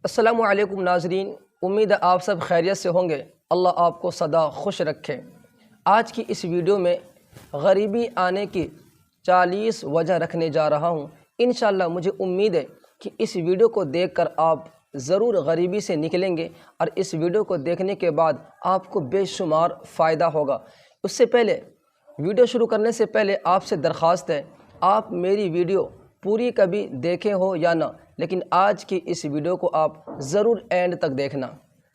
السلام علیکم ناظرین، امید ہے آپ سب خیریت سے ہوں گے۔ اللہ آپ کو سدا خوش رکھے۔ آج کی اس ویڈیو میں غریبی آنے کی 40 وجہ رکھنے جا رہا ہوں۔ انشاءاللہ مجھے امید ہے کہ اس ویڈیو کو دیکھ کر آپ ضرور غریبی سے نکلیں گے اور اس ویڈیو کو دیکھنے کے بعد آپ کو بے شمار فائدہ ہوگا۔ اس سے پہلے ویڈیو شروع کرنے سے پہلے آپ سے درخواست ہے، آپ میری ویڈیو پوری کبھی دیکھیں ہو یا نہ، لیکن آج کی اس ویڈیو کو آپ ضرور اینڈ تک دیکھنا۔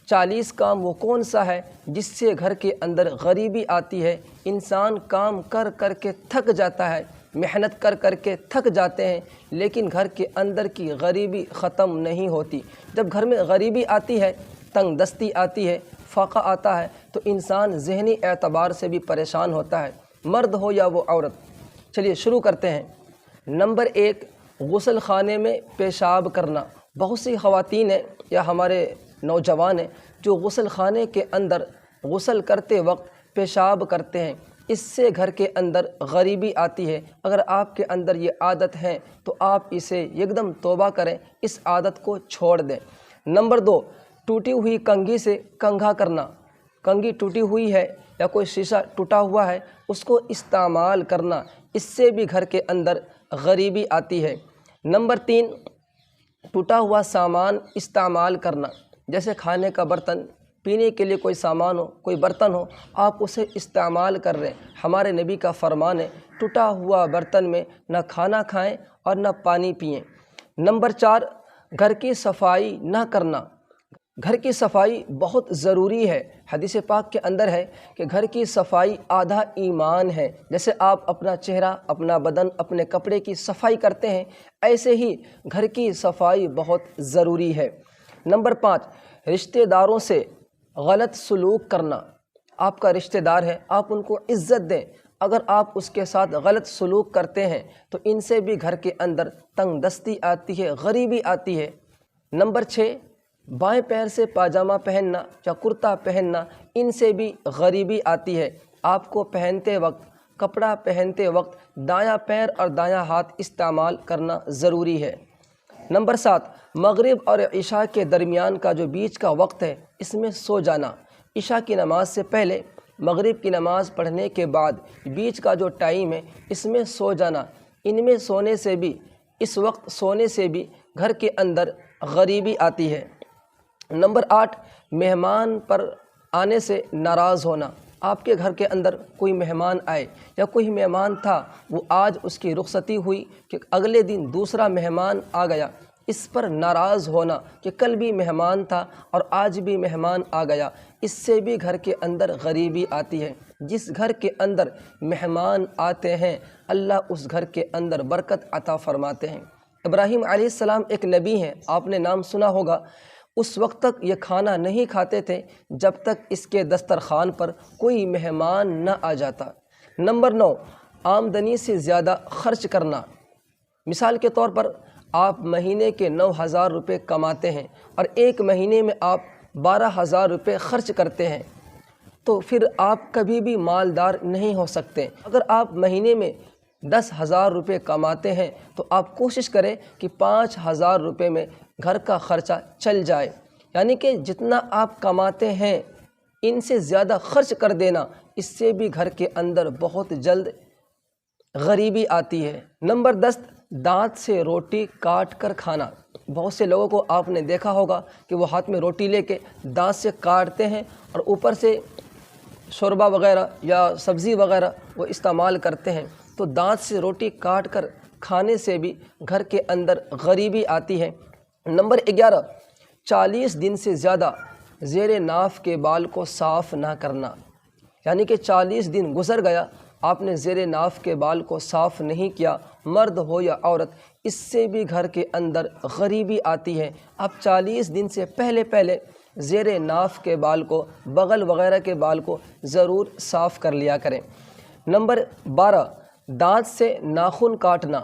40 کام وہ کون سا ہے جس سے گھر کے اندر غریبی آتی ہے؟ انسان کام کر کر کے تھک جاتا ہے، محنت کر کر کے تھک جاتے ہیں، لیکن گھر کے اندر کی غریبی ختم نہیں ہوتی۔ جب گھر میں غریبی آتی ہے، تنگ دستی آتی ہے، فاقہ آتا ہے، تو انسان ذہنی اعتبار سے بھی پریشان ہوتا ہے، مرد ہو یا وہ عورت۔ چلیے شروع کرتے ہیں۔ نمبر 1، غسل خانے میں پیشاب کرنا۔ بہت سی خواتین ہیں یا ہمارے نوجوان ہیں جو غسل خانے کے اندر غسل کرتے وقت پیشاب کرتے ہیں، اس سے گھر کے اندر غریبی آتی ہے۔ اگر آپ کے اندر یہ عادت ہے تو آپ اسے یکدم توبہ کریں، اس عادت کو چھوڑ دیں۔ نمبر 2، ٹوٹی ہوئی کنگھی سے کنگھا کرنا۔ کنگھی ٹوٹی ہوئی ہے یا کوئی شیشہ ٹوٹا ہوا ہے، اس کو استعمال کرنا، اس سے بھی گھر کے اندر غریبی آتی ہے۔ نمبر 3، ٹوٹا ہوا سامان استعمال کرنا، جیسے کھانے کا برتن، پینے کے لیے کوئی سامان ہو، کوئی برتن ہو، آپ اسے استعمال کر رہے ہیں۔ ہمارے نبی کا فرمان ہے، ٹوٹا ہوا برتن میں نہ کھانا کھائیں اور نہ پانی پئیں۔ نمبر 4، گھر کی صفائی نہ کرنا۔ گھر کی صفائی بہت ضروری ہے۔ حدیث پاک کے اندر ہے کہ گھر کی صفائی آدھا ایمان ہے۔ جیسے آپ اپنا چہرہ، اپنا بدن، اپنے کپڑے کی صفائی کرتے ہیں، ایسے ہی گھر کی صفائی بہت ضروری ہے۔ نمبر 5، رشتہ داروں سے غلط سلوک کرنا۔ آپ کا رشتہ دار ہے، آپ ان کو عزت دیں۔ اگر آپ اس کے ساتھ غلط سلوک کرتے ہیں تو ان سے بھی گھر کے اندر تنگ دستی آتی ہے، غریبی آتی ہے۔ نمبر 6، بائیں پیر سے پاجامہ پہننا یا کرتا پہننا، ان سے بھی غریبی آتی ہے۔ آپ کو پہنتے وقت، کپڑا پہنتے وقت دایاں پیر اور دایاں ہاتھ استعمال کرنا ضروری ہے۔ نمبر 7، مغرب اور عشاء کے درمیان کا جو بیچ کا وقت ہے، اس میں سو جانا۔ عشاء کی نماز سے پہلے، مغرب کی نماز پڑھنے کے بعد بیچ کا جو ٹائم ہے، اس میں سو جانا۔ ان میں سونے سے بھی، اس وقت سونے سے بھی گھر کے اندر غریبی آتی ہے۔ نمبر 8، مہمان پر آنے سے ناراض ہونا۔ آپ کے گھر کے اندر کوئی مہمان آئے یا کوئی مہمان تھا، وہ آج اس کی رخصتی ہوئی کہ اگلے دن دوسرا مہمان آ گیا، اس پر ناراض ہونا کہ کل بھی مہمان تھا اور آج بھی مہمان آ گیا، اس سے بھی گھر کے اندر غریبی آتی ہے۔ جس گھر کے اندر مہمان آتے ہیں، اللہ اس گھر کے اندر برکت عطا فرماتے ہیں۔ ابراہیم علیہ السلام ایک نبی ہیں، آپ نے نام سنا ہوگا۔ اس وقت تک یہ کھانا نہیں کھاتے تھے جب تک اس کے دسترخوان پر کوئی مہمان نہ آ جاتا۔ نمبر 9، آمدنی سے زیادہ خرچ کرنا۔ مثال کے طور پر آپ مہینے کے 9,000 روپے کماتے ہیں اور ایک مہینے میں آپ 12,000 روپے خرچ کرتے ہیں، تو پھر آپ کبھی بھی مالدار نہیں ہو سکتے۔ اگر آپ مہینے میں 10,000 روپے کماتے ہیں تو آپ کوشش کریں کہ 5,000 روپے میں گھر کا خرچہ چل جائے، یعنی کہ جتنا آپ کماتے ہیں ان سے زیادہ خرچ کر دینا، اس سے بھی گھر کے اندر بہت جلد غریبی آتی ہے۔ نمبر 10، دانت سے روٹی کاٹ کر کھانا۔ بہت سے لوگوں کو آپ نے دیکھا ہوگا کہ وہ ہاتھ میں روٹی لے کے دانت سے کاٹتے ہیں اور اوپر سے شوربہ وغیرہ یا سبزی وغیرہ وہ استعمال کرتے ہیں، تو دانت سے روٹی کاٹ کر کھانے سے بھی گھر کے اندر غریبی آتی ہے۔ نمبر 11، 40 دن سے زیادہ زیر ناف کے بال کو صاف نہ کرنا۔ یعنی کہ 40 دن گزر گیا، آپ نے زیر ناف کے بال کو صاف نہیں کیا، مرد ہو یا عورت، اس سے بھی گھر کے اندر غریبی آتی ہے۔ آپ 40 دن سے پہلے زیر ناف کے بال کو، بغل وغیرہ کے بال کو ضرور صاف کر لیا کریں۔ نمبر 12، دانت سے ناخن کاٹنا۔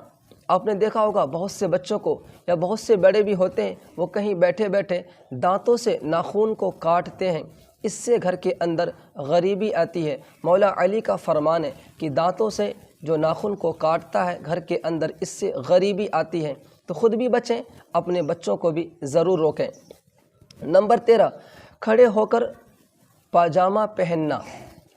آپ نے دیکھا ہوگا بہت سے بچوں کو یا بہت سے بڑے بھی ہوتے ہیں، وہ کہیں بیٹھے بیٹھے دانتوں سے ناخن کو کاٹتے ہیں، اس سے گھر کے اندر غریبی آتی ہے۔ مولا علی کا فرمان ہے کہ دانتوں سے جو ناخن کو کاٹتا ہے گھر کے اندر، اس سے غریبی آتی ہے۔ تو خود بھی بچیں، اپنے بچوں کو بھی ضرور روکیں۔ نمبر 13، کھڑے ہو کر پاجامہ پہننا۔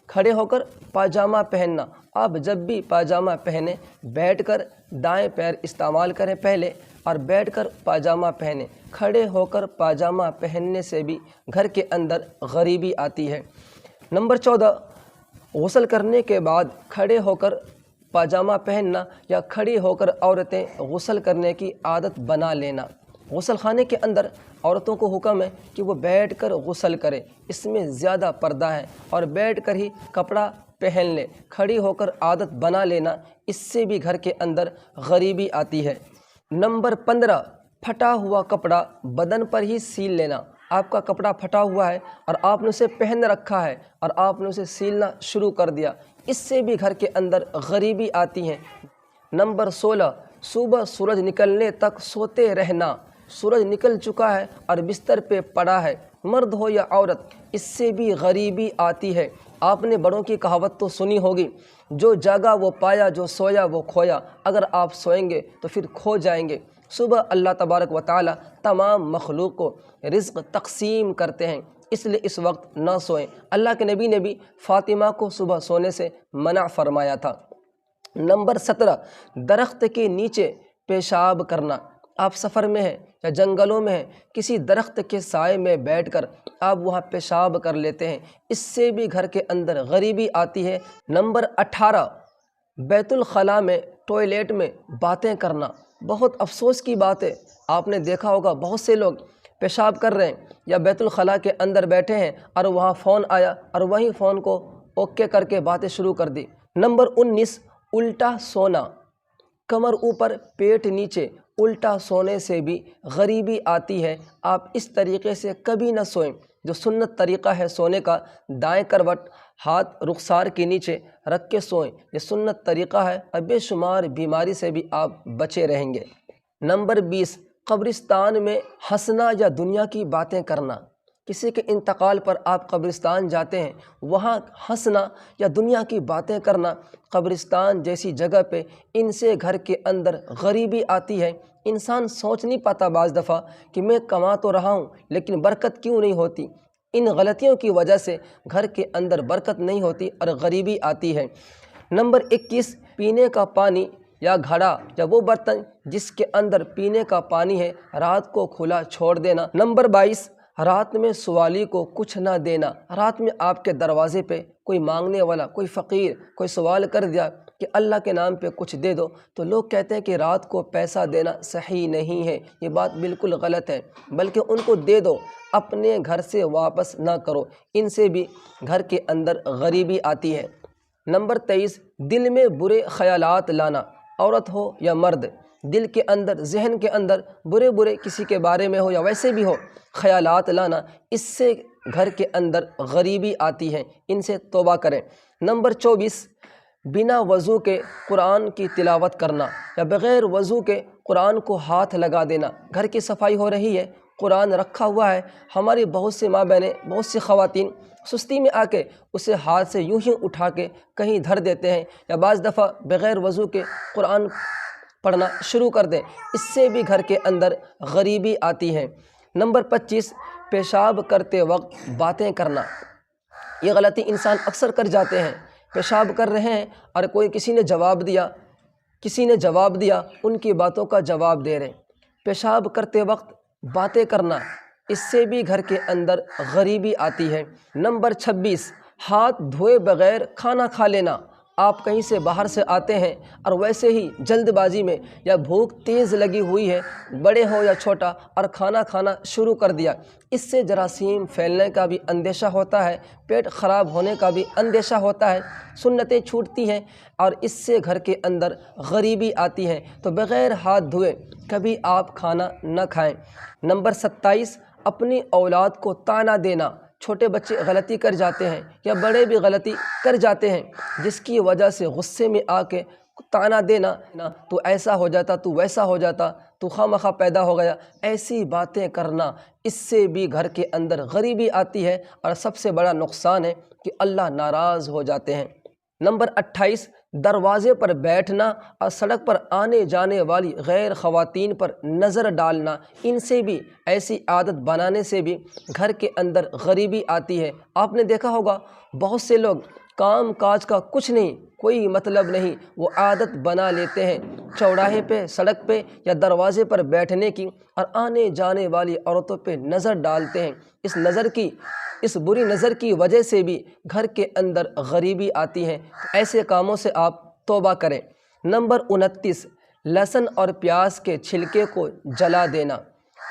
کھڑے ہو کر پاجامہ پہننا، آپ جب بھی پاجامہ پہنیں بیٹھ کر دائیں پیر استعمال کریں پہلے اور بیٹھ کر پاجامہ پہنیں۔ کھڑے ہو کر پاجامہ پہننے سے بھی گھر کے اندر غریبی آتی ہے۔ نمبر 14، غسل کرنے کے بعد کھڑے ہو کر پاجامہ پہننا یا کھڑی ہو کر عورتیں غسل کرنے کی عادت بنا لینا۔ غسل خانے کے اندر عورتوں کو حکم ہے کہ وہ بیٹھ کر غسل کرے، اس میں زیادہ پردہ ہے، اور بیٹھ کر ہی کپڑا پہن لے۔ کھڑی ہو کر عادت بنا لینا، اس سے بھی گھر کے اندر غریبی آتی ہے۔ نمبر 15، پھٹا ہوا کپڑا بدن پر ہی سیل لینا۔ آپ کا کپڑا پھٹا ہوا ہے اور آپ نے اسے پہن رکھا ہے اور آپ نے اسے سیلنا شروع کر دیا، اس سے بھی گھر کے اندر غریبی آتی ہے۔ نمبر 16، صبح سورج نکلنے تک سوتے رہنا۔ سورج نکل چکا ہے اور بستر پہ پڑا ہے، مرد ہو یا عورت، اس سے بھی غریبی آتی ہے۔ آپ نے بڑوں کی کہاوت تو سنی ہوگی، جو جاگا وہ پایا، جو سویا وہ کھویا۔ اگر آپ سوئیں گے تو پھر کھو جائیں گے۔ صبح اللہ تبارک و تعالی تمام مخلوق کو رزق تقسیم کرتے ہیں، اس لیے اس وقت نہ سوئیں۔ اللہ کے نبی نے بھی فاطمہ کو صبح سونے سے منع فرمایا تھا۔ نمبر 17، درخت کے نیچے پیشاب کرنا۔ آپ سفر میں ہیں یا جنگلوں میں ہیں، کسی درخت کے سائے میں بیٹھ کر آپ وہاں پیشاب کر لیتے ہیں، اس سے بھی گھر کے اندر غریبی آتی ہے۔ نمبر 18، بیت الخلاء میں ٹوائلٹ میں باتیں کرنا۔ بہت افسوس کی بات ہے، آپ نے دیکھا ہوگا بہت سے لوگ پیشاب کر رہے ہیں یا بیت الخلاء کے اندر بیٹھے ہیں اور وہاں فون آیا اور وہیں فون کو اوکے کر کے باتیں شروع کر دی۔ نمبر 19، الٹا سونا۔ کمر اوپر پیٹ نیچے الٹا سونے سے بھی غریبی آتی ہے۔ آپ اس طریقے سے کبھی نہ سوئیں۔ جو سنت طریقہ ہے سونے کا، دائیں کروٹ ہاتھ رخسار کے نیچے رکھ کے سوئیں، یہ سنت طریقہ ہے اور بے شمار بیماری سے بھی آپ بچے رہیں گے۔ نمبر 20، قبرستان میں ہنسنا یا دنیا کی باتیں کرنا۔ کسی کے انتقال پر آپ قبرستان جاتے ہیں، وہاں ہنسنا یا دنیا کی باتیں کرنا، قبرستان جیسی جگہ پہ، ان سے گھر کے اندر غریبی آتی ہے۔ انسان سوچ نہیں پاتا بعض دفعہ کہ میں کما تو رہا ہوں لیکن برکت کیوں نہیں ہوتی۔ ان غلطیوں کی وجہ سے گھر کے اندر برکت نہیں ہوتی اور غریبی آتی ہے۔ نمبر 21، پینے کا پانی یا گھڑا یا وہ برتن جس کے اندر پینے کا پانی ہے رات کو کھلا چھوڑ دینا۔ نمبر 22، رات میں سوالی کو کچھ نہ دینا۔ رات میں آپ کے دروازے پہ کوئی مانگنے والا، کوئی فقیر، کوئی سوال کر دیا کہ اللہ کے نام پہ کچھ دے دو، تو لوگ کہتے ہیں کہ رات کو پیسہ دینا صحیح نہیں ہے، یہ بات بالکل غلط ہے، بلکہ ان کو دے دو، اپنے گھر سے واپس نہ کرو، ان سے بھی گھر کے اندر غریبی آتی ہے۔ نمبر 23، دل میں برے خیالات لانا۔ عورت ہو یا مرد، دل کے اندر، ذہن کے اندر برے برے کسی کے بارے میں ہو یا ویسے بھی ہو خیالات لانا، اس سے گھر کے اندر غریبی آتی ہے، ان سے توبہ کریں۔ نمبر 24، بنا وضو کے قرآن کی تلاوت کرنا یا بغیر وضو کے قرآن کو ہاتھ لگا دینا۔ گھر کی صفائی ہو رہی ہے، قرآن رکھا ہوا ہے، ہماری بہت سی ماں بہنیں، بہت سی خواتین سستی میں آ کے اسے ہاتھ سے یوں ہی اٹھا کے کہیں دھر دیتے ہیں، یا بعض دفعہ بغیر وضو کے قرآن پڑھنا شروع کر دیں، اس سے بھی گھر کے اندر غریبی آتی ہے۔ نمبر 25، پیشاب کرتے وقت باتیں کرنا۔ یہ غلطی انسان اکثر کر جاتے ہیں، پیشاب کر رہے ہیں اور کسی نے جواب دیا، ان کی باتوں کا جواب دے رہے ہیں۔ پیشاب کرتے وقت باتیں کرنا، اس سے بھی گھر کے اندر غریبی آتی ہے۔ نمبر 26، ہاتھ دھوئے بغیر کھانا کھا لینا۔ آپ کہیں سے باہر سے آتے ہیں اور ویسے ہی جلد بازی میں یا بھوک تیز لگی ہوئی ہے، بڑے ہو یا چھوٹا، اور کھانا کھانا شروع کر دیا، اس سے جراثیم پھیلنے کا بھی اندیشہ ہوتا ہے، پیٹ خراب ہونے کا بھی اندیشہ ہوتا ہے، سنتیں چھوٹتی ہیں اور اس سے گھر کے اندر غریبی آتی ہے۔ تو بغیر ہاتھ دھوئے کبھی آپ کھانا نہ کھائیں۔ نمبر 27، اپنی اولاد کو طعنہ دینا۔ چھوٹے بچے غلطی کر جاتے ہیں یا بڑے بھی غلطی کر جاتے ہیں، جس کی وجہ سے غصے میں آ کے طعنہ دینا، تو ایسا ہو جاتا، تو ویسا ہو جاتا، تو خواہ مخواہ پیدا ہو گیا، ایسی باتیں کرنا، اس سے بھی گھر کے اندر غریبی آتی ہے اور سب سے بڑا نقصان ہے کہ اللہ ناراض ہو جاتے ہیں۔ نمبر 28، دروازے پر بیٹھنا اور سڑک پر آنے جانے والی غیر خواتین پر نظر ڈالنا، ان سے بھی، ایسی عادت بنانے سے بھی گھر کے اندر غریبی آتی ہے۔ آپ نے دیکھا ہوگا بہت سے لوگ کام کاج کا کچھ نہیں، کوئی مطلب نہیں، وہ عادت بنا لیتے ہیں چوراہے پہ، سڑک پہ یا دروازے پر بیٹھنے کی، اور آنے جانے والی عورتوں پہ نظر ڈالتے ہیں۔ اس بری نظر کی وجہ سے بھی گھر کے اندر غریبی آتی ہے۔ ایسے کاموں سے آپ توبہ کریں۔ نمبر 29، لہسن اور پیاز کے چھلکے کو جلا دینا۔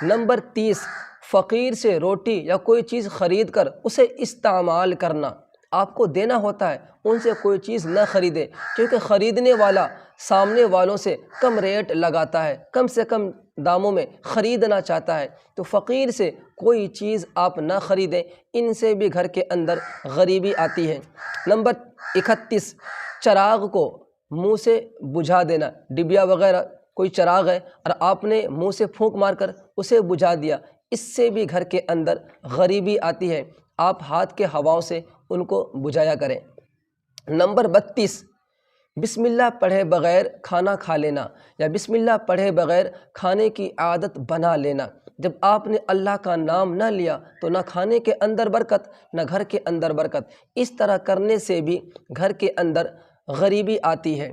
نمبر 30، فقیر سے روٹی یا کوئی چیز خرید کر اسے استعمال کرنا۔ آپ کو دینا ہوتا ہے، ان سے کوئی چیز نہ خریدیں، کیونکہ خریدنے والا سامنے والوں سے کم ریٹ لگاتا ہے، کم سے کم داموں میں خریدنا چاہتا ہے، تو فقیر سے کوئی چیز آپ نہ خریدیں، ان سے بھی گھر کے اندر غریبی آتی ہے۔ نمبر 31، چراغ کو منہ سے بجھا دینا۔ ڈبیا وغیرہ کوئی چراغ ہے اور آپ نے منہ سے پھونک مار کر اسے بجھا دیا، اس سے بھی گھر کے اندر غریبی آتی ہے۔ آپ ہاتھ کے ہواؤں سے ان کو بجھایا کریں۔ نمبر 32، بسم اللہ پڑھے بغیر کھانا کھا لینا یا بسم اللہ پڑھے بغیر کھانے کی عادت بنا لینا۔ جب آپ نے اللہ کا نام نہ لیا تو نہ کھانے کے اندر برکت، نہ گھر کے اندر برکت۔ اس طرح کرنے سے بھی گھر کے اندر غریبی آتی ہے۔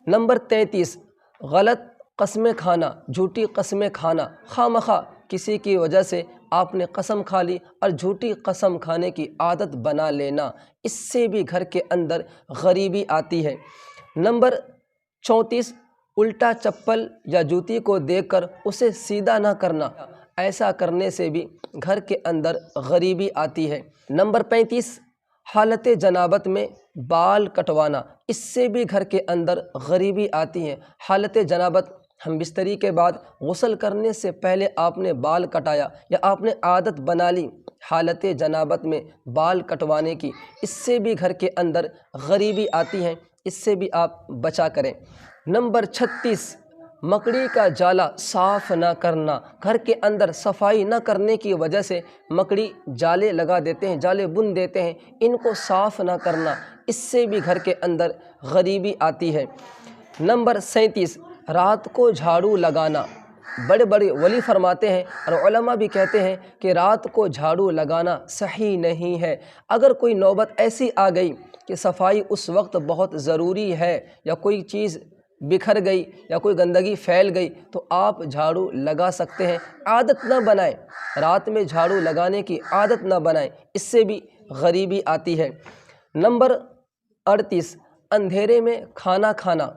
نمبر 33، غلط قسمیں کھانا، جھوٹی قسمیں کھانا۔ خواہ مخواہ کسی کی وجہ سے آپ نے قسم کھا لی اور جھوٹی قسم کھانے کی عادت بنا لینا، اس سے بھی گھر کے اندر غریبی آتی ہے۔ نمبر 34، الٹا چپل یا جوتی کو دیکھ کر اسے سیدھا نہ کرنا، ایسا کرنے سے بھی گھر کے اندر غریبی آتی ہے۔ نمبر 35، حالت جنابت میں بال کٹوانا، اس سے بھی گھر کے اندر غریبی آتی ہے۔ حالت جنابت، ہم بستری کے بعد غسل کرنے سے پہلے آپ نے بال کٹایا یا آپ نے عادت بنا لی حالت جنابت میں بال کٹوانے کی، اس سے بھی گھر کے اندر غریبی آتی ہے، اس سے بھی آپ بچا کریں۔ نمبر 36، مکڑی کا جالا صاف نہ کرنا۔ گھر کے اندر صفائی نہ کرنے کی وجہ سے مکڑی جالے لگا دیتے ہیں، جالے بن دیتے ہیں، ان کو صاف نہ کرنا، اس سے بھی گھر کے اندر غریبی آتی ہے۔ نمبر 37، رات کو جھاڑو لگانا۔ بڑے بڑے ولی فرماتے ہیں اور علماء بھی کہتے ہیں کہ رات کو جھاڑو لگانا صحیح نہیں ہے۔ اگر کوئی نوبت ایسی آ گئی کہ صفائی اس وقت بہت ضروری ہے، یا کوئی چیز بکھر گئی یا کوئی گندگی پھیل گئی، تو آپ جھاڑو لگا سکتے ہیں۔ عادت نہ بنائیں، رات میں جھاڑو لگانے کی عادت نہ بنائیں، اس سے بھی غریبی آتی ہے۔ نمبر 38، اندھیرے میں کھانا کھانا۔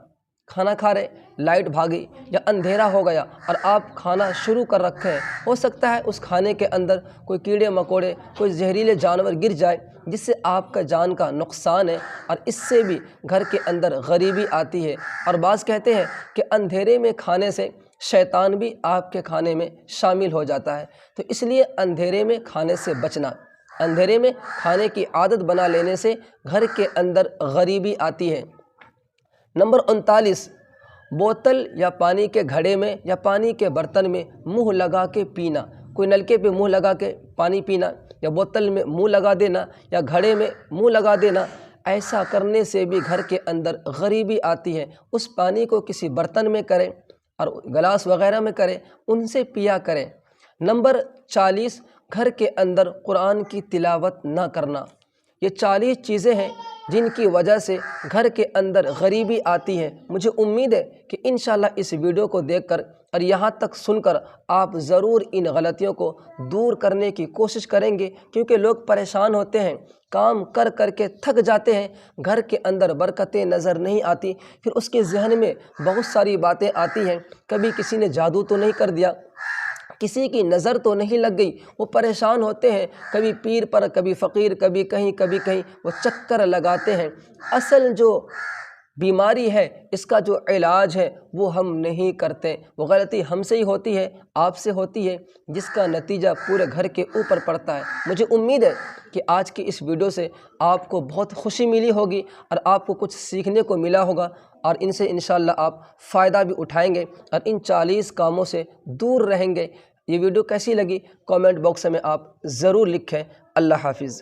کھانا کھا رہے، لائٹ بھاگی یا اندھیرا ہو گیا اور آپ کھانا شروع کر رکھے ہیں، ہو سکتا ہے اس کھانے کے اندر کوئی کیڑے مکوڑے، کوئی زہریلے جانور گر جائے، جس سے آپ کا جان کا نقصان ہے، اور اس سے بھی گھر کے اندر غریبی آتی ہے۔ اور بعض کہتے ہیں کہ اندھیرے میں کھانے سے شیطان بھی آپ کے کھانے میں شامل ہو جاتا ہے، تو اس لیے اندھیرے میں کھانے سے بچنا۔ اندھیرے میں کھانے کی عادت بنا لینے سے گھر کے اندر غریبی آتی ہے۔ نمبر 39، بوتل یا پانی کے گھڑے میں یا پانی کے برتن میں منہ لگا کے پینا۔ کوئی نلکے پہ منہ لگا کے پانی پینا، یا بوتل میں منہ لگا دینا، یا گھڑے میں منہ لگا دینا، ایسا کرنے سے بھی گھر کے اندر غریبی آتی ہے۔ اس پانی کو کسی برتن میں کریں اور گلاس وغیرہ میں کریں، ان سے پیا کریں۔ نمبر 40، گھر کے اندر قرآن کی تلاوت نہ کرنا۔ یہ 40 چیزیں ہیں جن کی وجہ سے گھر کے اندر غریبی آتی ہے۔ مجھے امید ہے کہ انشاءاللہ اس ویڈیو کو دیکھ کر اور یہاں تک سن کر آپ ضرور ان غلطیوں کو دور کرنے کی کوشش کریں گے، کیونکہ لوگ پریشان ہوتے ہیں، کام کر کر کے تھک جاتے ہیں، گھر کے اندر برکتیں نظر نہیں آتی، پھر اس کے ذہن میں بہت ساری باتیں آتی ہیں، کبھی کسی نے جادو تو نہیں کر دیا، کسی کی نظر تو نہیں لگ گئی، وہ پریشان ہوتے ہیں، کبھی پیر پر، کبھی فقیر، کبھی کہیں وہ چکر لگاتے ہیں۔ اصل جو بیماری ہے، اس کا جو علاج ہے وہ ہم نہیں کرتے، وہ غلطی ہم سے ہی ہوتی ہے، آپ سے ہوتی ہے، جس کا نتیجہ پورے گھر کے اوپر پڑتا ہے۔ مجھے امید ہے کہ آج کی اس ویڈیو سے آپ کو بہت خوشی ملی ہوگی اور آپ کو کچھ سیکھنے کو ملا ہوگا، اور ان سے انشاءاللہ آپ فائدہ بھی اٹھائیں گے اور ان 40 کاموں سے دور رہیں گے۔ یہ ویڈیو کیسی لگی کامنٹ باکس میں آپ ضرور لکھیں۔ اللہ حافظ۔